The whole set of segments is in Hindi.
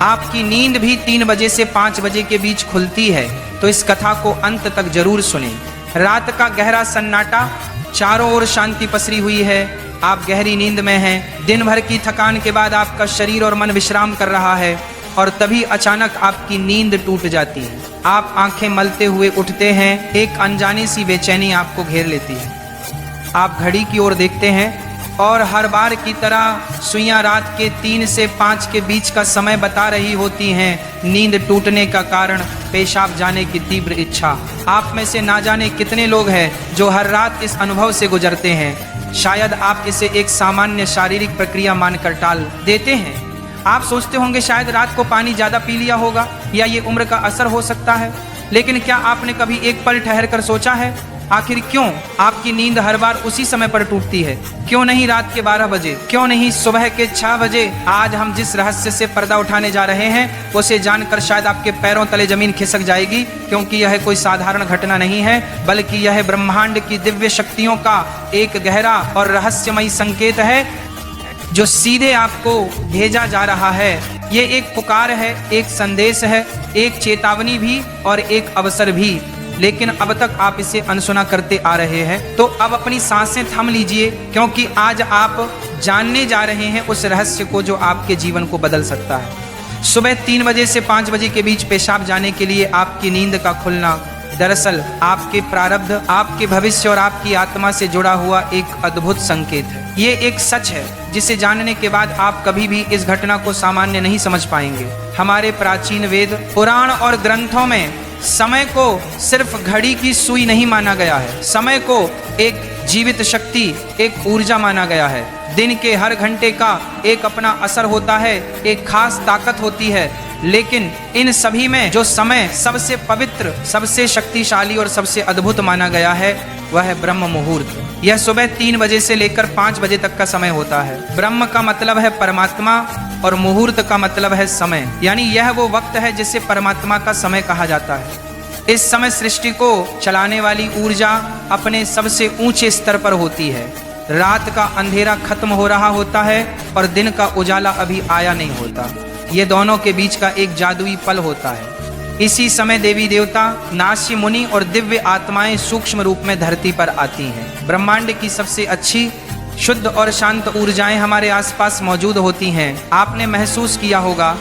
आपकी नींद भी 3 बजे से 5 बजे के बीच खुलती है, तो इस कथा को अंत तक जरूर सुने। रात का गहरा सन्नाटा, चारों ओर शांति पसरी हुई है, आप गहरी नींद में हैं। दिन भर की थकान के बाद आपका शरीर और मन विश्राम कर रहा है और तभी अचानक आपकी नींद टूट जाती है। आप आंखें मलते हुए उठते हैं, एक अनजानी सी बेचैनी आपको घेर लेती है। आप घड़ी की ओर देखते हैं और हर बार की तरह सुइयां रात के 3 से 5 के बीच का समय बता रही होती हैं। नींद टूटने का कारण पेशाब जाने की तीव्र इच्छा। आप में से ना जाने कितने लोग हैं जो हर रात इस अनुभव से गुजरते हैं। शायद आप इसे एक सामान्य शारीरिक प्रक्रिया मानकर टाल देते हैं। आप सोचते होंगे शायद रात को पानी ज्यादा पी लिया होगा या ये उम्र का असर हो सकता है, लेकिन क्या आपने कभी एक पल ठहर कर सोचा है आखिर क्यों आपकी नींद हर बार उसी समय पर टूटती है? क्यों नहीं रात के 12 बजे, क्यों नहीं सुबह के 6 बजे? आज हम जिस रहस्य से पर्दा उठाने जा रहे हैं उसे जानकर शायद आपके पैरों तले जमीन खिसक जाएगी, क्योंकि यह कोई साधारण घटना नहीं है, बल्कि यह ब्रह्मांड की दिव्य शक्तियों का एक गहरा और रहस्यमयी संकेत है जो सीधे आपको भेजा जा रहा है। ये एक पुकार है, एक संदेश है, एक चेतावनी भी और एक अवसर भी, लेकिन अब तक आप इसे अनसुना करते आ रहे हैं। तो अब अपनी सांसें थम लीजिए, क्योंकि आज आप जानने जा रहे हैं उस रहस्य को जो आपके जीवन को बदल सकता है। सुबह 3 बजे से 5 बजे के बीच पेशाब जाने के लिए आपकी नींद का खुलना दरअसल आपके प्रारब्ध, आपके भविष्य और आपकी आत्मा से जुड़ा हुआ एक अद्भुत संकेत है। ये एक सच है जिसे जानने के बाद आप कभी भी इस घटना को सामान्य नहीं समझ पाएंगे। हमारे प्राचीन वेद, पुराण और ग्रंथों में समय को सिर्फ घड़ी की सुई नहीं माना गया है। समय को एक जीवित शक्ति, एक ऊर्जा माना गया है। दिन के हर घंटे का एक अपना असर होता है, एक खास ताकत होती है, लेकिन इन सभी में जो समय सबसे पवित्र, सबसे शक्तिशाली और सबसे अद्भुत माना गया है वह है ब्रह्म मुहूर्त। यह सुबह 3 बजे से लेकर 5 बजे तक का समय होता है। ब्रह्म का मतलब है परमात्मा और मुहूर्त का मतलब है समय, यानी यह वो वक्त है जिसे परमात्मा का समय कहा जाता है। इस समय सृष्टि को चलाने वाली ऊर्जा अपने सबसे ऊंचे स्तर पर होती है। रात का अंधेरा खत्म हो रहा होता है और दिन का उजाला अभी आया नहीं होता। ये दोनों के बीच का एक जादुई पल होता है। इसी समय देवी देवता, नास्य मुनि और दिव्य आत्माएं सूक्ष्म रूप में धरती पर आती हैं। ब्रह्मांड की सबसे अच्छी, शुद्ध और शांत ऊर्जाएं हमारे आसपास मौजूद होती हैं। आपने महसूस किया होगा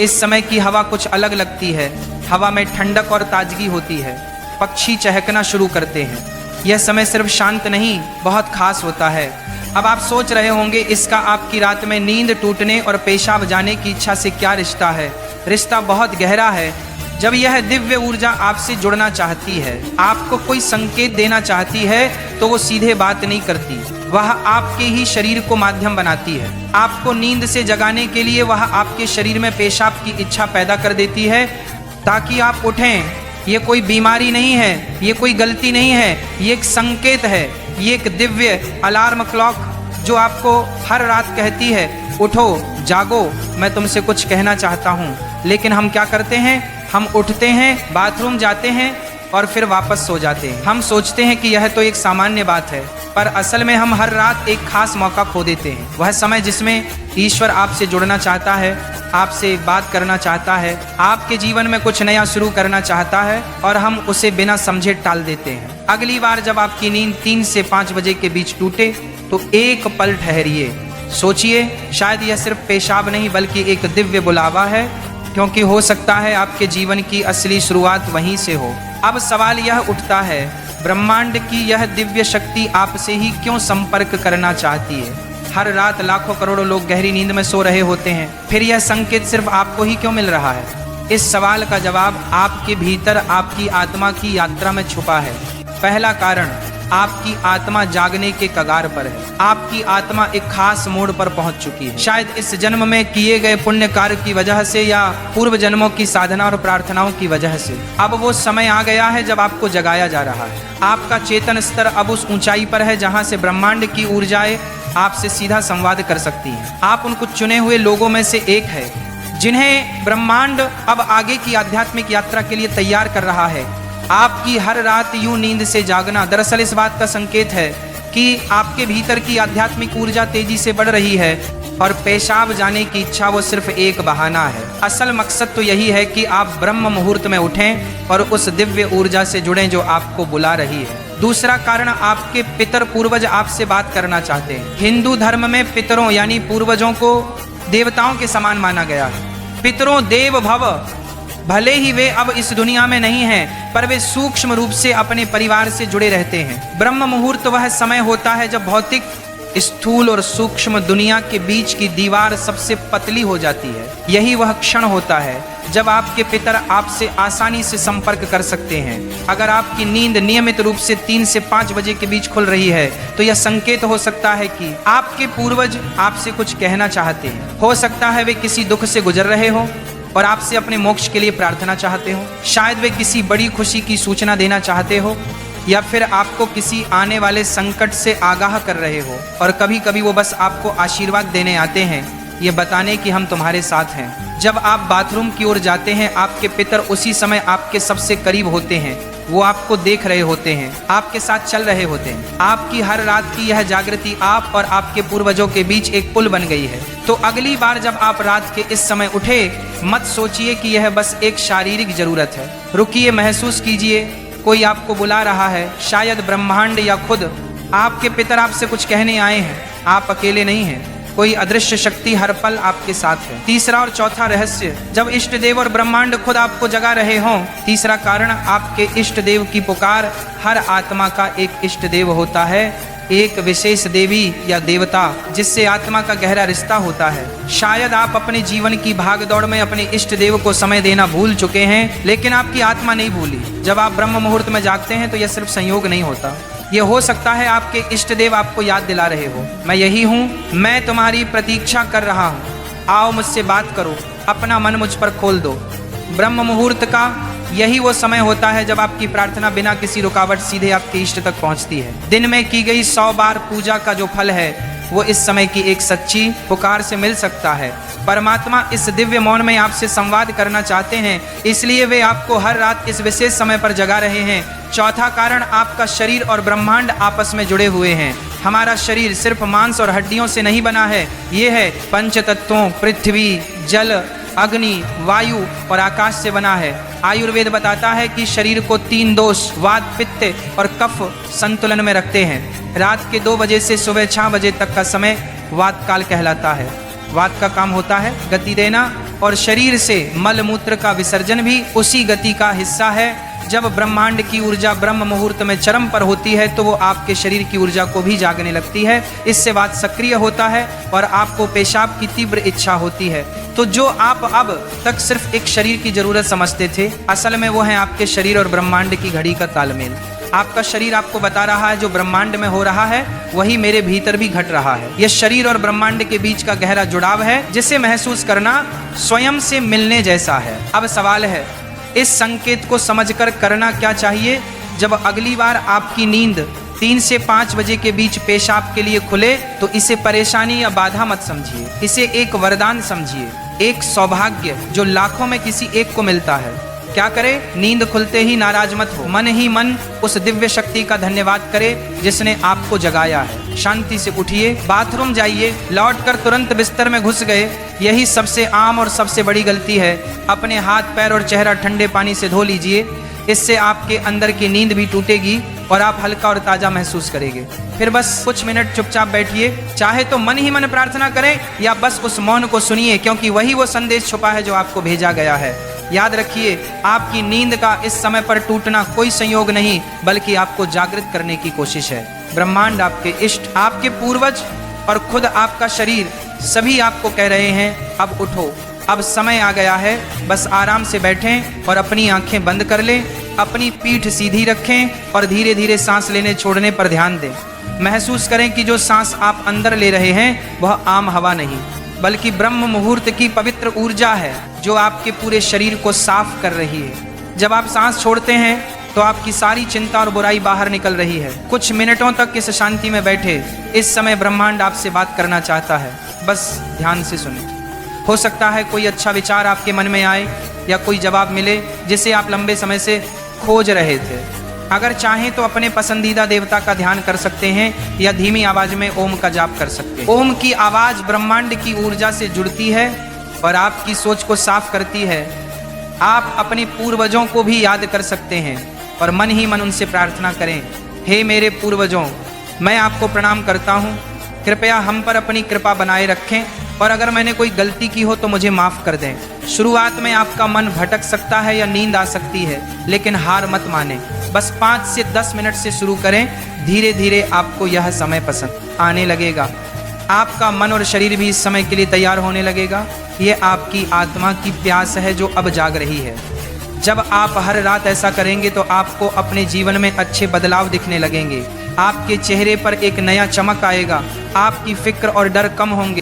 इस समय की हवा कुछ अलग लगती है। हवा में ठंडक और ताजगी होती है। पक्षी चहकना शुरू करते हैं। यह समय सिर्फ शांत नहीं, बहुत खास होता है। अब आप सोच रहे होंगे इसका आपकी रात में नींद टूटने और पेशाब जाने की इच्छा से क्या रिश्ता है? रिश्ता बहुत गहरा है। जब यह दिव्य ऊर्जा आपसे जुड़ना चाहती है, आपको कोई संकेत देना चाहती है, तो वो सीधे बात नहीं करती, वह आपके ही शरीर को माध्यम बनाती है। आपको नींद से जगाने के लिए वह आपके शरीर में पेशाब की इच्छा पैदा कर देती है ताकि आप उठें। ये कोई बीमारी नहीं है, ये कोई गलती नहीं है, ये एक संकेत है। ये एक दिव्य अलार्म क्लॉक जो आपको हर रात कहती है, उठो, जागो, मैं तुमसे कुछ कहना चाहता हूँ। लेकिन हम क्या करते हैं? हम उठते हैं, बाथरूम जाते हैं और फिर वापस सो जाते हैं। हम सोचते हैं कि यह तो एक सामान्य बात है, पर असल में हम हर रात एक खास मौका खो देते हैं। वह समय जिसमें ईश्वर आपसे जुड़ना चाहता है, आपसे बात करना चाहता है, आपके जीवन में कुछ नया शुरू करना चाहता है, और हम उसे बिना समझे टाल देते हैं। अगली बार जब आपकी नींद 3 से 5 बजे के बीच टूटे तो एक पल ठहरिए, सोचिए, शायद यह सिर्फ पेशाब नहीं बल्कि एक दिव्य बुलावा है, क्योंकि हो सकता है आपके जीवन की असली शुरुआत वहीं से हो। अब सवाल यह उठता है, ब्रह्मांड की यह दिव्य शक्ति आपसे ही क्यों संपर्क करना चाहती है? हर रात लाखों करोड़ों लोग गहरी नींद में सो रहे होते हैं, फिर यह संकेत सिर्फ आपको ही क्यों मिल रहा है? इस सवाल का जवाब आपके भीतर आपकी आत्मा की यात्रा में छुपा है। पहला कारण, आपकी आत्मा जागने के कगार पर है। आपकी आत्मा एक खास मोड़ पर पहुंच चुकी है। शायद इस जन्म में किए गए पुण्य कार्य की वजह से या पूर्व जन्मों की साधना और प्रार्थनाओं की वजह से अब वो समय आ गया है जब आपको जगाया जा रहा है। आपका चेतन स्तर अब उस ऊंचाई पर है जहां से ब्रह्मांड की ऊर्जाएं आपसे सीधा संवाद कर सकती हैं। आप उन कुछ चुने हुए लोगों में से एक है जिन्हें ब्रह्मांड अब आगे की आध्यात्मिक यात्रा के लिए तैयार कर रहा है। आपकी हर रात यूं नींद से जागना दरअसल इस बात का संकेत है कि आपके भीतर की आध्यात्मिक ऊर्जा तेजी से बढ़ रही है। और पेशाब जाने की इच्छा वो सिर्फ एक बहाना है। असल मकसद तो यही है कि आप ब्रह्म मुहूर्त में उठें और उस दिव्य ऊर्जा से जुड़ें जो आपको बुला रही है। दूसरा कारण, आपके पितर पूर्वज आपसे बात करना चाहते हैं। हिंदू धर्म में पितरों यानी पूर्वजों को देवताओं के समान माना गया है। पितरों देव भव, भले ही वे अब इस दुनिया में नहीं हैं, पर वे सूक्ष्म रूप से अपने परिवार से जुड़े रहते हैं। ब्रह्म मुहूर्त वह समय होता है जब भौतिक, स्थूल और सूक्ष्म दुनिया के बीच की दीवार सबसे पतली हो जाती है। यही वह क्षण होता है जब आपके पितर आपसे आसानी से संपर्क कर सकते हैं। अगर आपकी नींद नियमित रूप से 3 से 5 बजे के बीच खुल रही है तो यह संकेत हो सकता है कि आपके पूर्वज आपसे कुछ कहना चाहते हैं। हो सकता है वे किसी दुख से गुजर रहे हो और आपसे अपने मोक्ष के लिए प्रार्थना चाहते हो। शायद वे किसी बड़ी खुशी की सूचना देना चाहते हो, या फिर आपको किसी आने वाले संकट से आगाह कर रहे हो। और कभी कभी वो बस आपको आशीर्वाद देने आते हैं, ये बताने कि हम तुम्हारे साथ हैं। जब आप बाथरूम की ओर जाते हैं, आपके पितर उसी समय आपके सबसे करीब होते हैं। वो आपको देख रहे होते हैं, आपके साथ चल रहे होते हैं। आपकी हर रात की यह जागृति आप और आपके पूर्वजों के बीच एक पुल बन गई है। तो अगली बार जब आप रात के इस समय उठे, मत सोचिए कि यह बस एक शारीरिक जरूरत है। रुकिए, महसूस कीजिए कोई आपको बुला रहा है। शायद ब्रह्मांड या खुद आपके पितर आपसे कुछ कहने आए हैं। आप अकेले नहीं हैं, कोई अदृश्य शक्ति हर पल आपके साथ है। तीसरा और चौथा रहस्य, जब इष्ट देव और ब्रह्मांड खुद आपको जगा रहे हों। तीसरा कारण, आपके इष्ट देव की पुकार हर आत्मा का एक इष्ट देव होता है, एक विशेष देवी या देवता जिससे आत्मा का गहरा रिश्ता होता है। शायद आप अपने जीवन की भागदौड़ में अपने इष्ट देव को समय देना भूल चुके हैं, लेकिन आपकी आत्मा नहीं भूली। जब आप ब्रह्म मुहूर्त में जागते हैं तो यह सिर्फ संयोग नहीं होता। यह हो सकता है आपके इष्ट देव आपको याद दिला रहे हो, मैं यही हूँ, मैं तुम्हारी प्रतीक्षा कर रहा हूँ, आओ मुझसे बात करो, अपना मन मुझ पर खोल दो। ब्रह्म मुहूर्त का यही वो समय होता है जब आपकी प्रार्थना बिना किसी रुकावट सीधे आपके इष्ट तक पहुंचती है। दिन में की गई 100 बार पूजा का जो फल है वो इस समय की एक सच्ची पुकार से मिल सकता है। परमात्मा इस दिव्य मौन में आपसे संवाद करना चाहते हैं, इसलिए वे आपको हर रात इस विशेष समय पर जगा रहे हैं। चौथा कारण, आपका शरीर और ब्रह्मांड आपस में जुड़े हुए हैं। हमारा शरीर सिर्फ मांस और हड्डियों से नहीं बना है, ये है पंच तत्वों पृथ्वी, जल, अग्नि, वायु और आकाश से बना है। आयुर्वेद बताता है कि शरीर को 3 दोष वात, पित्त और कफ संतुलन में रखते हैं। रात के 2 बजे से सुबह 6 बजे तक का समय वात काल कहलाता है। वात का काम होता है गति देना, और शरीर से मल मूत्र का विसर्जन भी उसी गति का हिस्सा है। जब ब्रह्मांड की ऊर्जा ब्रह्म मुहूर्त में चरम पर होती है तो वो आपके शरीर की ऊर्जा को भी जागने लगती है। इससे वात सक्रिय होता है और आपको पेशाब की तीव्र इच्छा होती है। तो जो आप अब तक सिर्फ एक शरीर की जरूरत समझते थे, असल में वो है आपके शरीर और ब्रह्मांड की घड़ी का तालमेल। आपका शरीर आपको बता रहा है जो ब्रह्मांड में हो रहा है वही मेरे भीतर भी घट रहा है। यह शरीर और ब्रह्मांड के बीच का गहरा जुड़ाव है जिसे महसूस करना स्वयं से मिलने जैसा है। अब सवाल है, इस संकेत को समझकर करना क्या चाहिए? जब अगली बार आपकी नींद 3 से 5 बजे के बीच पेशाब के लिए खुले तो इसे परेशानी या बाधा मत समझिए, इसे एक वरदान समझिए, एक सौभाग्य जो लाखों में किसी एक को मिलता है। क्या करे? नींद खुलते ही नाराज मत हो, मन ही मन उस दिव्य शक्ति का धन्यवाद करे जिसने आपको जगाया है। शांति से उठिए, बाथरूम जाइए, लौटकर तुरंत बिस्तर में घुस गए, यही सबसे आम और सबसे बड़ी गलती है। अपने हाथ, पैर और चेहरा ठंडे पानी से धो लीजिए, इससे आपके अंदर की नींद भी टूटेगी और आप हल्का और ताजा महसूस करेंगे। फिर बस कुछ मिनट चुपचाप बैठिए, चाहे तो मन ही मन प्रार्थना करें या बस उस मौन को सुनिए, क्योंकि वही वो संदेश छुपा है जो आपको भेजा गया है। याद रखिए, आपकी नींद का इस समय पर टूटना कोई संयोग नहीं बल्कि आपको जागृत करने की कोशिश है। ब्रह्मांड, आपके इष्ट, आपके पूर्वज और खुद आपका शरीर सभी आपको कह रहे हैं अब उठो, अब समय आ गया है। बस आराम से बैठें और अपनी आंखें बंद कर लें, अपनी पीठ सीधी रखें और धीरे धीरे सांस लेने छोड़ने पर ध्यान दें। महसूस करें कि जो सांस आप अंदर ले रहे हैं वह आम हवा नहीं बल्कि ब्रह्म मुहूर्त की पवित्र ऊर्जा है जो आपके पूरे शरीर को साफ कर रही है। जब आप सांस छोड़ते हैं तो आपकी सारी चिंता और बुराई बाहर निकल रही है। कुछ मिनटों तक इस शांति में बैठे, इस समय ब्रह्मांड आपसे बात करना चाहता है, बस ध्यान से सुने। हो सकता है कोई अच्छा विचार आपके मन में आए या कोई जवाब मिले जिसे आप लंबे समय से खोज रहे थे। अगर चाहें तो अपने पसंदीदा देवता का ध्यान कर सकते हैं या धीमी आवाज में ओम का जाप कर सकते हैं। ओम की आवाज ब्रह्मांड की ऊर्जा से जुड़ती है और आपकी सोच को साफ करती है। आप अपने पूर्वजों को भी याद कर सकते हैं और मन ही मन उनसे प्रार्थना करें, हे मेरे पूर्वजों, मैं आपको प्रणाम करता हूँ, कृपया हम पर अपनी कृपा बनाए रखें और अगर मैंने कोई गलती की हो तो मुझे माफ़ कर दें। शुरुआत में आपका मन भटक सकता है या नींद आ सकती है, लेकिन हार मत माने। बस 5 से 10 मिनट से शुरू करें, धीरे धीरे आपको यह समय पसंद आने लगेगा। आपका मन और शरीर भी इस समय के लिए तैयार होने लगेगा। ये आपकी आत्मा की प्यास है जो अब जाग रही है। जब आप हर रात ऐसा करेंगे तो आपको अपने जीवन में अच्छे बदलाव दिखने लगेंगे। आपके चेहरे पर एक नया चमक आएगा, आपकी फिक्र और डर कम होंगे।